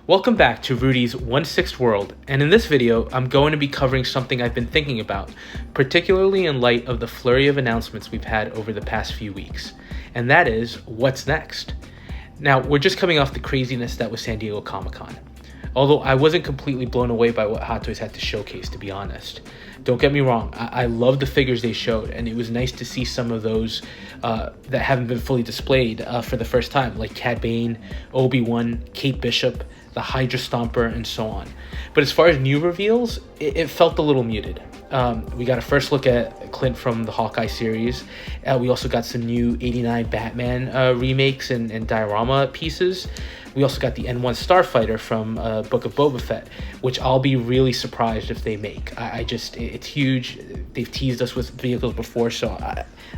Welcome back to Rudy's 1/6 World, and in this video, I'm going to be covering something I've been thinking about, particularly in light of the flurry of announcements we've had over the past few weeks, and that is, what's next? Now, we're just coming off the craziness that was San Diego Comic-Con, although I wasn't completely blown away by what Hot Toys had to showcase, to be honest. Don't get me wrong, I love the figures they showed, and it was nice to see some of those that haven't been fully displayed for the first time, like Cad Bane, Obi-Wan, Kate Bishop, the Hydra Stomper, and so on. But as far as new reveals, it felt a little muted. We got a first look at Clint from the Hawkeye series. We also got some new 89 Batman remakes and diorama pieces. We also got the N1 Starfighter from Book of Boba Fett, which I'll be really surprised if they make. It's huge. They've teased us with vehicles before, so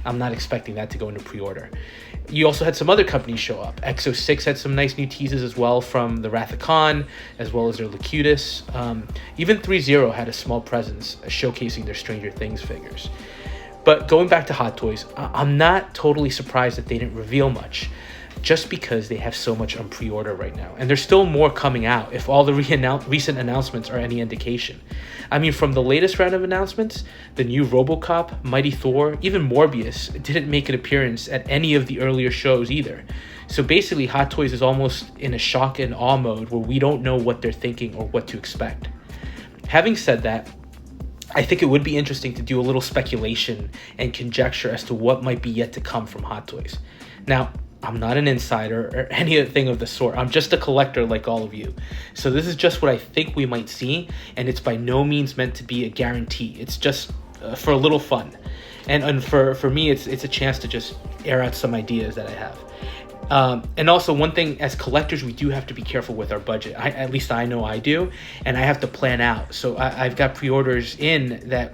I'm not expecting that to go into pre-order. You also had some other companies show up. Exo-6 had some nice new teases as well from the Wrath of Khan, as well as their Locutus. Even 3-0 had a small presence showcasing their Stranger Things figures. But going back to Hot Toys, I'm not totally surprised that they didn't reveal much, just because they have so much on pre-order right now. And there's still more coming out if all the recent announcements are any indication. I mean, from the latest round of announcements, the new RoboCop, Mighty Thor, even Morbius didn't make an appearance at any of the earlier shows either. So basically, Hot Toys is almost in a shock and awe mode where we don't know what they're thinking or what to expect. Having said that, I think it would be interesting to do a little speculation and conjecture as to what might be yet to come from Hot Toys. Now, I'm not an insider or anything of the sort. I'm just a collector like all of you. So this is just what I think we might see, and it's by no means meant to be a guarantee. It's just for a little fun. And for me, it's a chance to just air out some ideas that I have. And also, one thing, as collectors, we do have to be careful with our budget. At least I know I do, and I have to plan out. So I've got pre-orders in that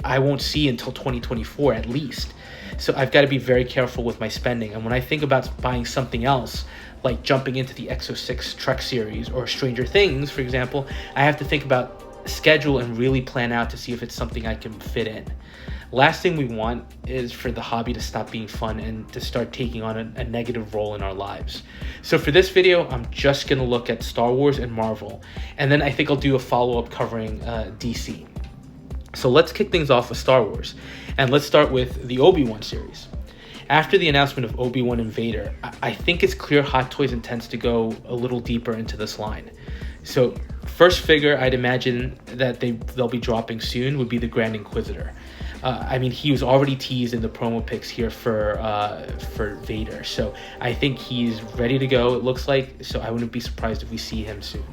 I won't see until 2024 at least. So I've got to be very careful with my spending. And when I think about buying something else, like jumping into the Exo-6 Trek series or Stranger Things, for example, I have to think about schedule and really plan out to see if it's something I can fit in. Last thing we want is for the hobby to stop being fun and to start taking on a negative role in our lives. So for this video, I'm just going to look at Star Wars and Marvel. And then I think I'll do a follow-up covering DC. So let's kick things off with Star Wars, and let's start with the Obi-Wan series. After the announcement of Obi-Wan and Vader, I think it's clear Hot Toys intends to go a little deeper into this line. So first figure I'd imagine that they'll be dropping soon would be the Grand Inquisitor. I mean, he was already teased in the promo pics here for Vader, so I think he's ready to go, it looks like, so I wouldn't be surprised if we see him soon.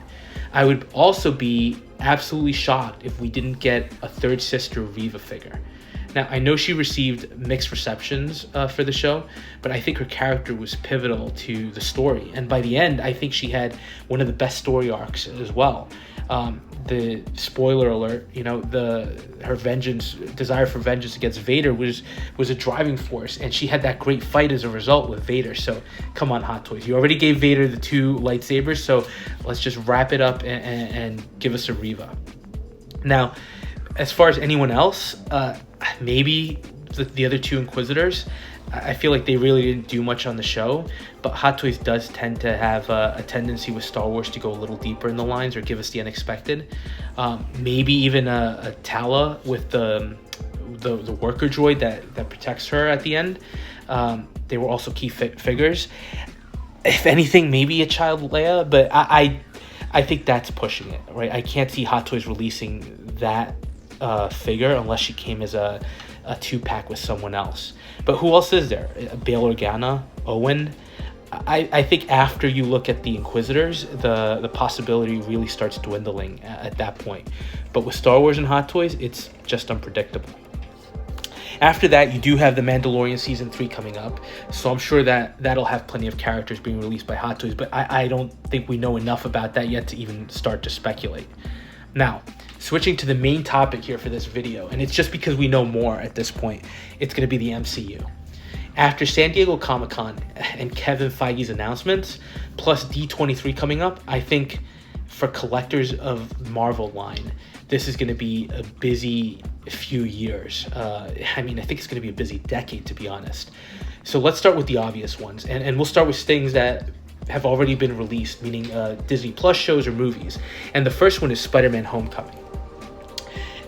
I would also be absolutely shocked if we didn't get a third sister Riva figure. Now, I know she received mixed receptions for the show, but I think her character was pivotal to the story. And by the end, I think she had one of the best story arcs as well. The spoiler alert, her desire for vengeance against Vader was a driving force, and she had that great fight as a result with Vader. So come on, Hot Toys, you already gave Vader the 2 lightsabers, so let's just wrap it up and give us a Riva. Now, as far as anyone else, maybe the other 2 Inquisitors. I feel like they really didn't do much on the show, but Hot Toys does tend to have a tendency with Star Wars to go a little deeper in the lines or give us the unexpected. Maybe even a Tala with the worker droid that protects her at the end. They were also key figures. If anything, maybe a child Leia, but I think that's pushing it, right? I can't see Hot Toys releasing that figure unless she came as a 2-pack with someone else. But who else is there? Bail Organa, Owen. I think after you look at the Inquisitors, the possibility really starts dwindling at that point. But with Star Wars and Hot Toys, it's just unpredictable. After that, you do have the Mandalorian Season 3 coming up, so I'm sure that'll have plenty of characters being released by Hot Toys, but I don't think we know enough about that yet to even start to speculate. Now, switching to the main topic here for this video, and it's just because we know more at this point, it's going to be the MCU. After San Diego Comic-Con and Kevin Feige's announcements, plus D23 coming up, I think for collectors of Marvel line, this is going to be a busy few years. I think it's going to be a busy decade, to be honest. So let's start with the obvious ones, and we'll start with things that have already been released, meaning Disney Plus shows or movies. And the first one is Spider-Man Homecoming.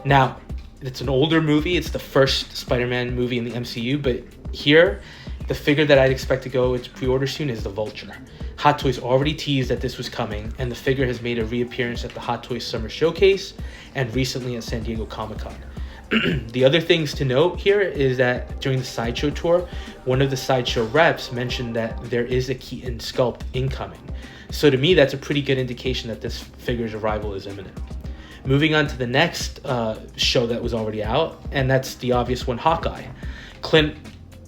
Now, it's an older movie. It's the first Spider-Man movie in the MCU, but here, the figure that I'd expect to go into pre-order soon is the Vulture. Hot Toys already teased that this was coming, and the figure has made a reappearance at the Hot Toys Summer Showcase and recently at San Diego Comic-Con. The other things to note here is that during the Sideshow tour, one of the Sideshow reps mentioned that there is a Keaton sculpt incoming. So to me, that's a pretty good indication that this figure's arrival is imminent. Moving on to the next show that was already out, and that's the obvious one, Hawkeye. Clint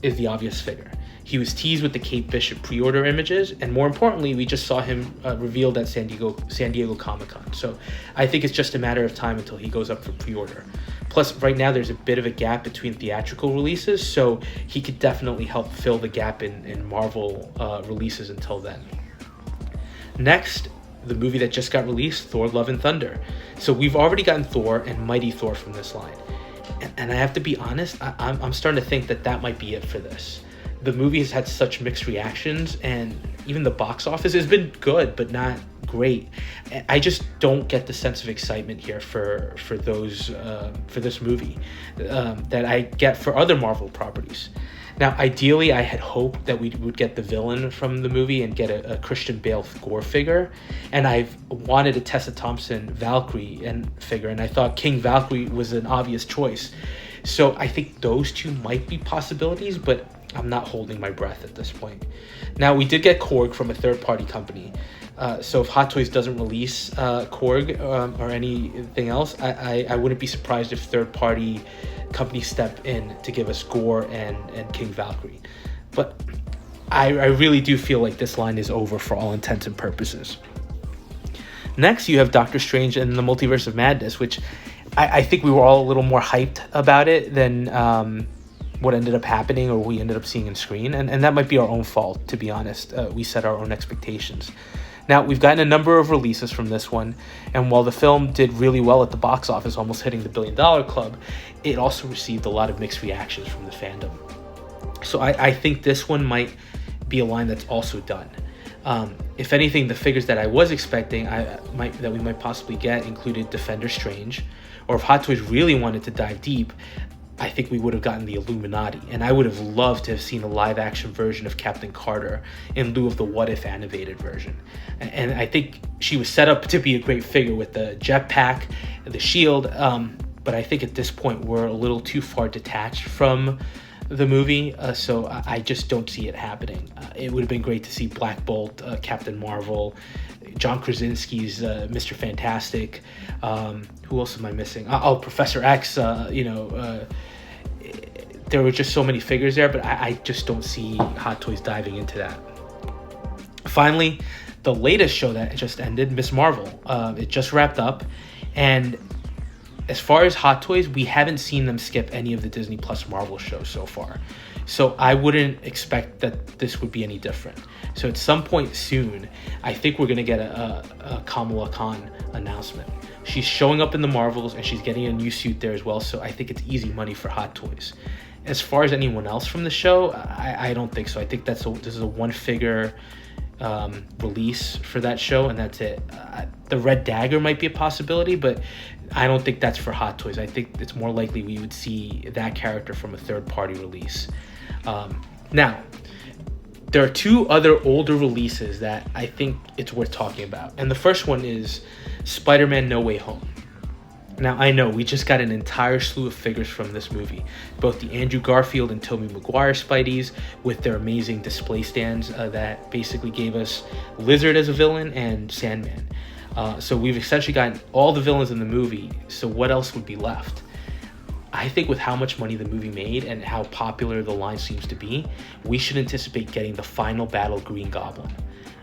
is the obvious figure. He was teased with the Kate Bishop pre-order images, and more importantly, we just saw him revealed at San Diego Comic-Con. So I think it's just a matter of time until he goes up for pre-order. Plus, right now there's a bit of a gap between theatrical releases, so he could definitely help fill the gap in Marvel releases until then. Next, the movie that just got released, Thor: Love and Thunder. So we've already gotten Thor and Mighty Thor from this line. And I have to be honest, I'm starting to think that might be it for this. The movie has had such mixed reactions, and even the box office has been good, but not great. I just don't get the sense of excitement here for this movie that I get for other Marvel properties. Now, ideally, I had hoped that we would get the villain from the movie and get a Christian Bale Gore figure, and I've wanted a Tessa Thompson Valkyrie figure, and I thought King Valkyrie was an obvious choice. So I think those two might be possibilities, but I'm not holding my breath at this point. Now, we did get Korg from a third-party company. So if Hot Toys doesn't release Korg or anything else, I wouldn't be surprised if third-party companies step in to give us Gore and King Valkyrie. But I really do feel like this line is over for all intents and purposes. Next, you have Doctor Strange and the Multiverse of Madness, which I think we were all a little more hyped about it than what ended up happening or we ended up seeing on screen. And that might be our own fault, to be honest. We set our own expectations. Now, we've gotten a number of releases from this one, and while the film did really well at the box office, almost hitting the $1 billion club, it also received a lot of mixed reactions from the fandom. So I think this one might be a line that's also done. If anything, the figures that I was expecting that we might possibly get included Defender Strange, or if Hot Toys really wanted to dive deep, I think we would have gotten the Illuminati, and I would have loved to have seen a live-action version of Captain Carter in lieu of the What If animated version. And I think she was set up to be a great figure with the jetpack, the shield, but I think at this point we're a little too far detached from the movie, so I just don't see it happening. It would have been great to see Black Bolt, Captain Marvel, John Krasinski's Mr. Fantastic. Who else am I missing? Professor X. There were just so many figures there, but I just don't see Hot Toys diving into that. Finally, the latest show that just ended, Ms. Marvel. It just wrapped up, and as far as Hot Toys, we haven't seen them skip any of the Disney Plus Marvel shows so far. So I wouldn't expect that this would be any different. So at some point soon, I think we're going to get a Kamala Khan announcement. She's showing up in the Marvels, and she's getting a new suit there as well, so I think it's easy money for Hot Toys. As far as anyone else from the show, I don't think so. I think this is a one-figure release for that show, and that's it. The Red Dagger might be a possibility, but I don't think that's for Hot Toys. I think it's more likely we would see that character from a third-party release. Now, there are two other older releases that I think it's worth talking about. And the first one is Spider-Man No Way Home. Now, I know we just got an entire slew of figures from this movie, both the Andrew Garfield and Tobey Maguire Spideys with their amazing display stands that basically gave us Lizard as a villain and Sandman. So we've essentially gotten all the villains in the movie, so what else would be left? I think with how much money the movie made and how popular the line seems to be, we should anticipate getting the final battle Green Goblin.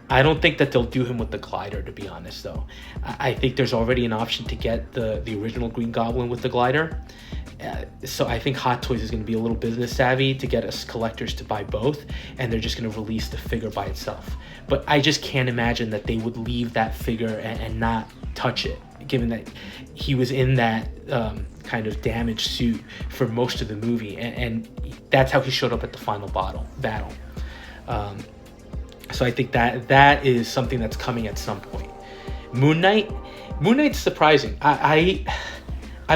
I don't think that they'll do him with the glider, to be honest, though. I think there's already an option to get the original Green Goblin with the glider. So I think Hot Toys is going to be a little business savvy to get us collectors to buy both, and they're just going to release the figure by itself. But I just can't imagine that they would leave that figure and not touch it, given that he was in that kind of damaged suit for most of the movie, and that's how he showed up at the final battle. So I think that is something that's coming at some point. Moon Knight's surprising. I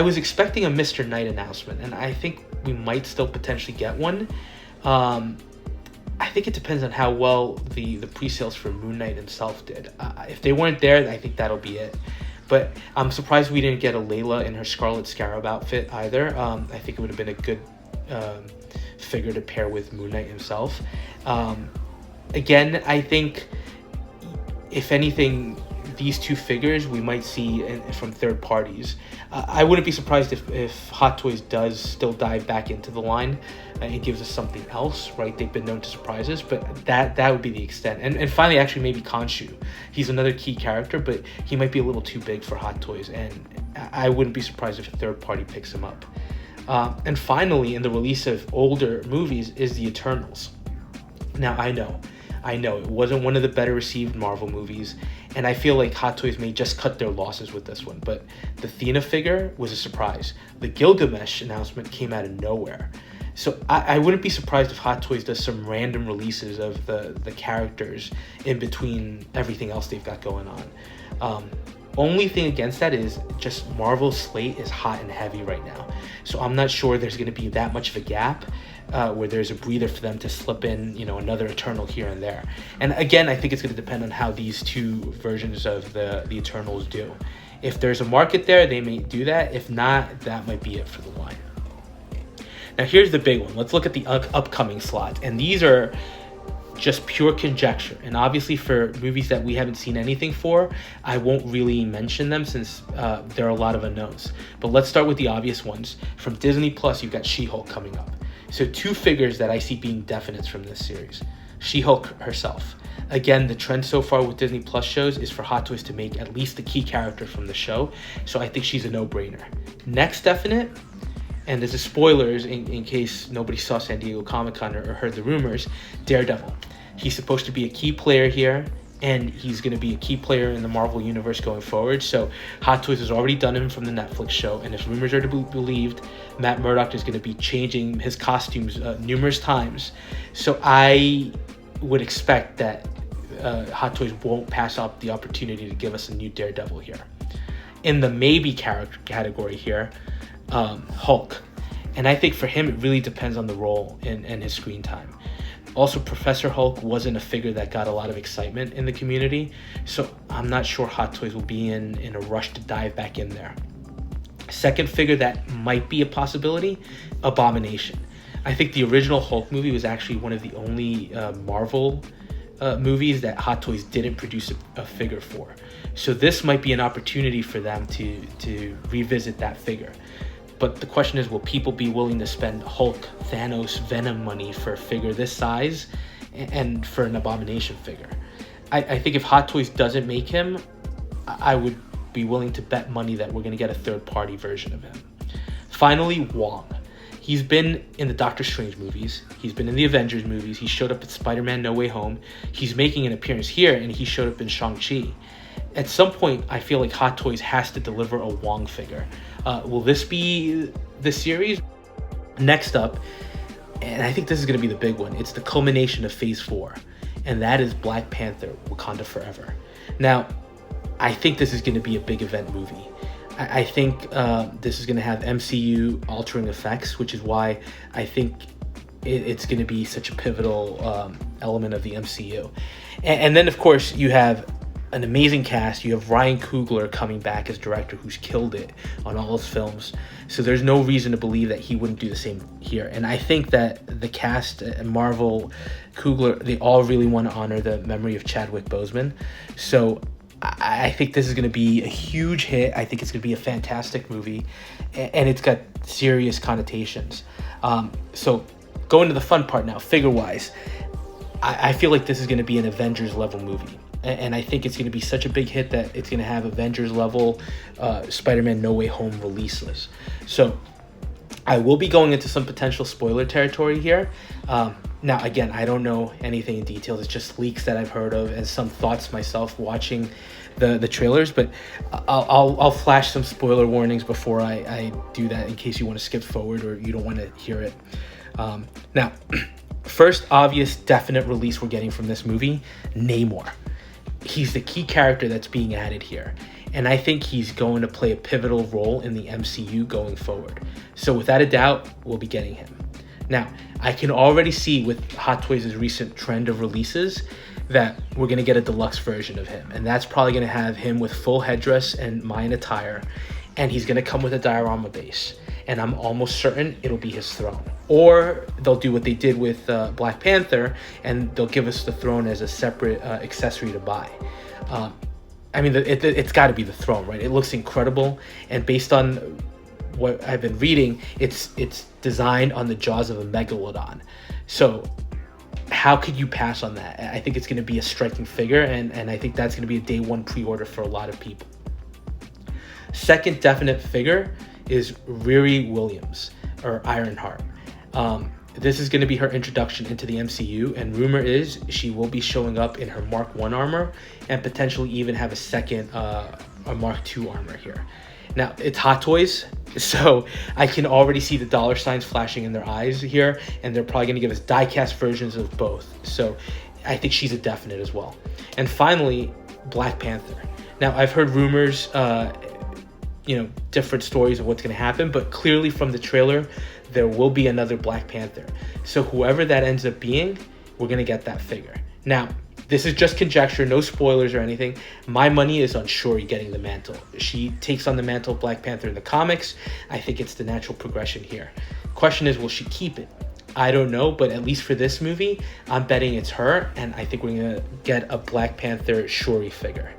was expecting a Mr. Knight announcement, and I think we might still potentially get one. I think it depends on how well the pre-sales for Moon Knight himself did. If they weren't there, I think that'll be it. But I'm surprised we didn't get a Layla in her Scarlet Scarab outfit either. I think it would have been a good figure to pair with Moon Knight himself. Again, I think if anything, these two figures we might see from third parties. I wouldn't be surprised if Hot Toys does still dive back into the line and gives us something else, right? They've been known to surprise us, but that would be the extent. And finally, actually, maybe Khonshu. He's another key character, but he might be a little too big for Hot Toys, and I wouldn't be surprised if a third party picks him up. And finally, in the release of older movies is the Eternals. Now, I know it wasn't one of the better received Marvel movies, and I feel like Hot Toys may just cut their losses with this one, but the Athena figure was a surprise. The Gilgamesh announcement came out of nowhere. So I wouldn't be surprised if Hot Toys does some random releases of the characters in between everything else they've got going on. Only thing against that is just Marvel's slate is hot and heavy right now. So I'm not sure there's going to be that much of a gap where there's a breather for them to slip in, another Eternal here and there. And again, I think it's going to depend on how these two versions of the Eternals do. If there's a market there, they may do that. If not, that might be it for the line. Now here's the big one. Let's look at the upcoming slots. And these are just pure conjecture. And obviously for movies that we haven't seen anything for, I won't really mention them since there are a lot of unknowns. But let's start with the obvious ones. From Disney Plus, you've got She-Hulk coming up. So two figures that I see being definites from this series. She-Hulk herself. Again, the trend so far with Disney Plus shows is for Hot Toys to make at least the key character from the show. So I think she's a no-brainer. Next definite, and this is spoilers in case nobody saw San Diego Comic-Con or heard the rumors, Daredevil. He's supposed to be a key player here, and he's going to be a key player in the Marvel Universe going forward. So Hot Toys has already done him from the Netflix show, and if rumors are to be believed, Matt Murdock is going to be changing his costumes numerous times. So I would expect that Hot Toys won't pass up the opportunity to give us a new Daredevil here. In the maybe character category here, Hulk. And I think for him, it really depends on the role and his screen time. Also, Professor Hulk wasn't a figure that got a lot of excitement in the community, so I'm not sure Hot Toys will be in a rush to dive back in there. Second figure that might be a possibility, Abomination. I think the original Hulk movie was actually one of the only Marvel movies that Hot Toys didn't produce a figure for. So this might be an opportunity for them to revisit that figure. But the question is, will people be willing to spend Hulk, Thanos, Venom money for a figure this size and for an Abomination figure? I think if Hot Toys doesn't make him, I would be willing to bet money that we're going to get a third-party version of him. Finally, Wong. He's been in the Doctor Strange movies. He's been in the Avengers movies. He showed up at Spider-Man No Way Home. He's making an appearance here, and he showed up in Shang-Chi. At some point, I feel like Hot Toys has to deliver a Wong figure. Will this be the series? Next up, and I think this is going to be the big one, it's the culmination of Phase 4, and that is Black Panther, Wakanda Forever. Now, I think this is going to be a big event movie. I think this is going to have MCU altering effects, which is why I think it's going to be such a pivotal element of the MCU. And then, of course, you have an amazing cast. You have Ryan Coogler coming back as director, who's killed it on all his films. So there's no reason to believe that he wouldn't do the same here. And I think that the cast, Marvel, Coogler, they all really want to honor the memory of Chadwick Boseman. So I think this is going to be a huge hit. I think it's going to be a fantastic movie, and it's got serious connotations. So going to the fun part now, figure-wise, I feel like this is going to be an Avengers-level movie. And I think it's going to be such a big hit that it's going to have Avengers-level Spider-Man No Way Home releases. So I will be going into some potential spoiler territory here. Now, again, I don't know anything in detail. It's just leaks that I've heard of and some thoughts myself watching the trailers. But I'll flash some spoiler warnings before I do that in case you want to skip forward or you don't want to hear it. Now, first obvious definite release we're getting from this movie, Namor. He's the key character that's being added here, and I think he's going to play a pivotal role in the MCU going forward. So without a doubt, we'll be getting him. Now, I can already see with Hot Toys' recent trend of releases that we're going to get a deluxe version of him, and that's probably going to have him with full headdress and Mayan attire, and he's going to come with a diorama base, and I'm almost certain it'll be his throne. Or they'll do what they did with Black Panther, and they'll give us the throne as a separate accessory to buy. I mean, it's got to be the throne, right? It looks incredible, and based on what I've been reading, it's designed on the jaws of a megalodon. So how could you pass on that? I think it's going to be a striking figure, and I think that's going to be a day one pre-order for a lot of people. Second definite figure is Riri Williams, or Ironheart. This is going to be her introduction into the MCU, and rumor is she will be showing up in her Mark 1 armor and potentially even have a second a Mark 2 armor here. Now, it's Hot Toys, so I can already see the dollar signs flashing in their eyes here, and they're probably going to give us die-cast versions of both. So I think she's a definite as well. And finally, Black Panther. Now, I've heard rumors, different stories of what's going to happen, but clearly from the trailer, there will be another Black Panther. So whoever that ends up being, we're going to get that figure. Now, this is just conjecture, no spoilers or anything. My money is on Shuri getting the mantle. She takes on the mantle of Black Panther in the comics. I think it's the natural progression here. Question is, will she keep it? I don't know, but at least for this movie, I'm betting it's her, and I think we're going to get a Black Panther Shuri figure.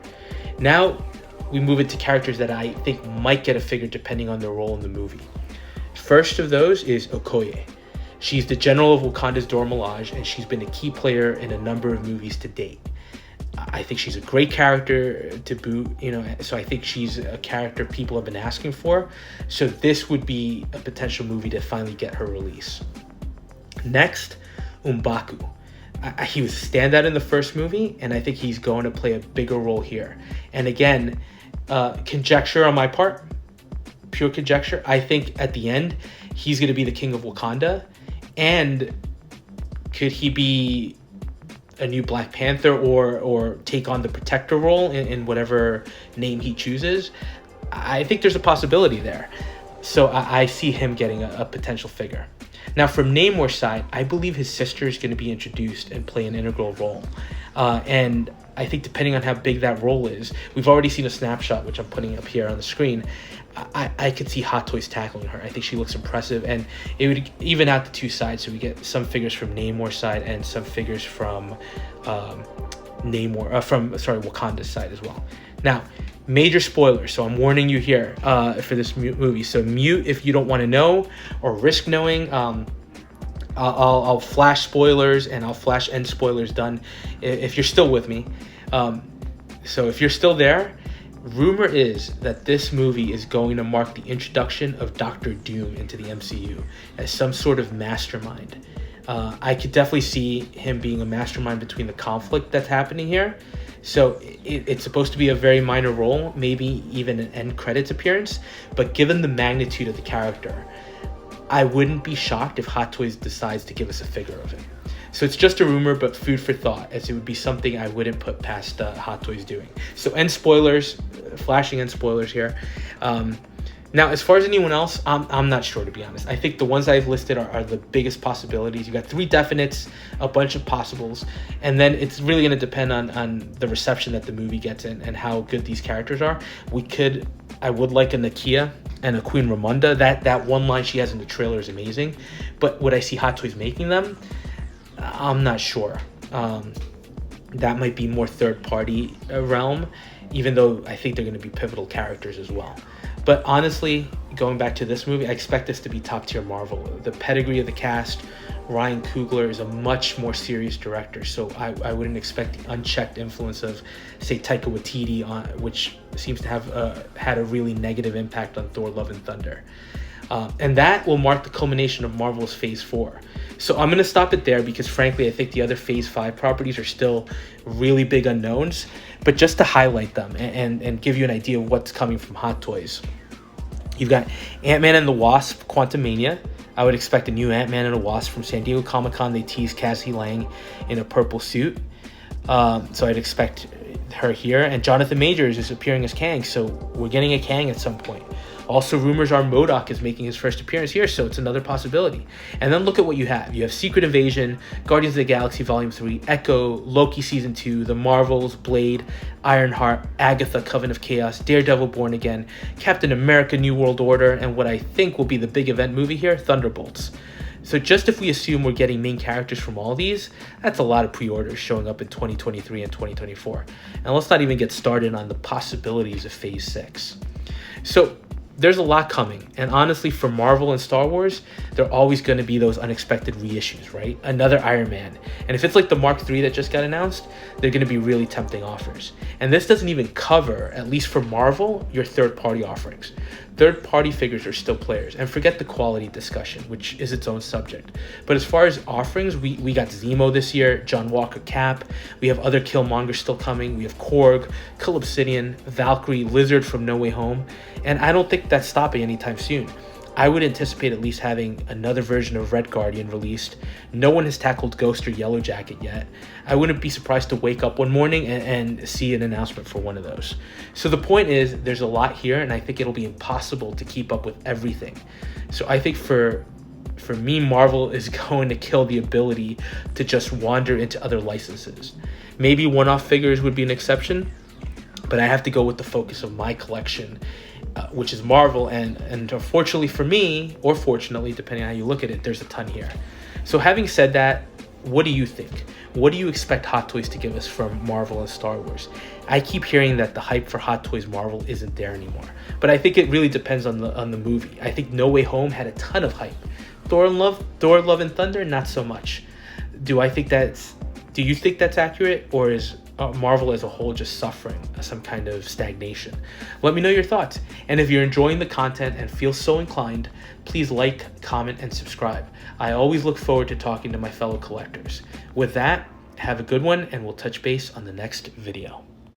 Now, we move into characters that I think might get a figure depending on their role in the movie. First of those is Okoye. She's the general of Wakanda's Dora Milaje, and she's been a key player in a number of movies to date. I think she's a great character to boot, so I think she's a character people have been asking for. So this would be a potential movie to finally get her release. Next, Umbaku. He was a standout in the first movie, and I think he's going to play a bigger role here. And again, conjecture on my part, pure conjecture. I think at the end, he's going to be the king of Wakanda. And could he be a new Black Panther or take on the protector role in whatever name he chooses? I think there's a possibility there. So I see him getting a potential figure. Now, from Namor's side, I believe his sister is going to be introduced and play an integral role. And I think depending on how big that role is, we've already seen a snapshot, which I'm putting up here on the screen. I could see Hot Toys tackling her. I think she looks impressive, and it would even out the two sides. So we get some figures from Namor's side and some figures from Wakanda's side as well. Now, major spoilers, so I'm warning you here for this movie. So mute if you don't want to know or risk knowing. I'll flash spoilers, and I'll flash end spoilers done if you're still with me. So if you're still there, rumor is that this movie is going to mark the introduction of Doctor Doom into the MCU as some sort of mastermind. I could definitely see him being a mastermind between the conflict that's happening here. So it's supposed to be a very minor role, maybe even an end credits appearance. But given the magnitude of the character, I wouldn't be shocked if Hot Toys decides to give us a figure of him. So it's just a rumor, but food for thought, as it would be something I wouldn't put past Hot Toys doing. So end spoilers, flashing end spoilers here. Now, as far as anyone else, I'm not sure, to be honest. I think the ones I've listed are the biggest possibilities. You got 3 definites, a bunch of possibles, and then it's really going to depend on the reception that the movie gets and how good these characters are. I would like a Nakia and a Queen Ramonda. That one line she has in the trailer is amazing, but would I see Hot Toys making them? I'm not sure. That might be more third-party realm, even though I think they're going to be pivotal characters as well. But honestly, going back to this movie, I expect this to be top-tier Marvel. The pedigree of the cast, Ryan Coogler is a much more serious director, so I wouldn't expect the unchecked influence of, say, Taika Waititi, which seems to have had a really negative impact on Thor: Love and Thunder. And that will mark the culmination of Marvel's Phase 4. So I'm going to stop it there because, frankly, I think the other Phase 5 properties are still really big unknowns. But just to highlight them and give you an idea of what's coming from Hot Toys, you've got Ant-Man and the Wasp: Quantumania. I would expect a new Ant-Man and a Wasp from San Diego Comic-Con. They teased Cassie Lang in a purple suit. So I'd expect her here. And Jonathan Majors is appearing as Kang, so we're getting a Kang at some point. Also, rumors are MODOK is making his first appearance here, so it's another possibility. And then look at what you have. You have Secret Invasion, Guardians of the Galaxy Volume 3, Echo, Loki Season 2, The Marvels, Blade, Ironheart, Agatha, Coven of Chaos, Daredevil Born Again, Captain America New World Order, and what I think will be the big event movie here, Thunderbolts. So just if we assume we're getting main characters from all these, that's a lot of pre-orders showing up in 2023 and 2024. And let's not even get started on the possibilities of Phase 6. So there's a lot coming, and honestly, for Marvel and Star Wars, there are always going to be those unexpected reissues, right? Another Iron Man. And if it's like the Mark III that just got announced, they're going to be really tempting offers. And this doesn't even cover, at least for Marvel, your third-party offerings. Third-party figures are still players, and forget the quality discussion, which is its own subject. But as far as offerings, we got Zemo this year, John Walker Cap, we have other Killmongers still coming, we have Korg, Kull Obsidian, Valkyrie, Lizard from No Way Home, and I don't think that's stopping anytime soon. I would anticipate at least having another version of Red Guardian released. No one has tackled Ghost or Yellow Jacket yet. I wouldn't be surprised to wake up one morning and see an announcement for one of those. So the point is, there's a lot here, and I think it'll be impossible to keep up with everything. So I think for me, Marvel is going to kill the ability to just wander into other licenses. Maybe one-off figures would be an exception, but I have to go with the focus of my collection, which is Marvel, and unfortunately for me, or fortunately, depending on how you look at it, there's a ton here. So having said that, what do you think? What do you expect Hot Toys to give us from Marvel and Star Wars? I keep hearing that the hype for Hot Toys Marvel isn't there anymore, but I think it really depends on the movie. I think No Way Home had a ton of hype. Thor, Love and Thunder, not so much. Do you think that's accurate, or is Marvel as a whole just suffering some kind of stagnation? Let me know your thoughts. And if you're enjoying the content and feel so inclined, please like, comment, and subscribe. I always look forward to talking to my fellow collectors. With that, have a good one, and we'll touch base on the next video.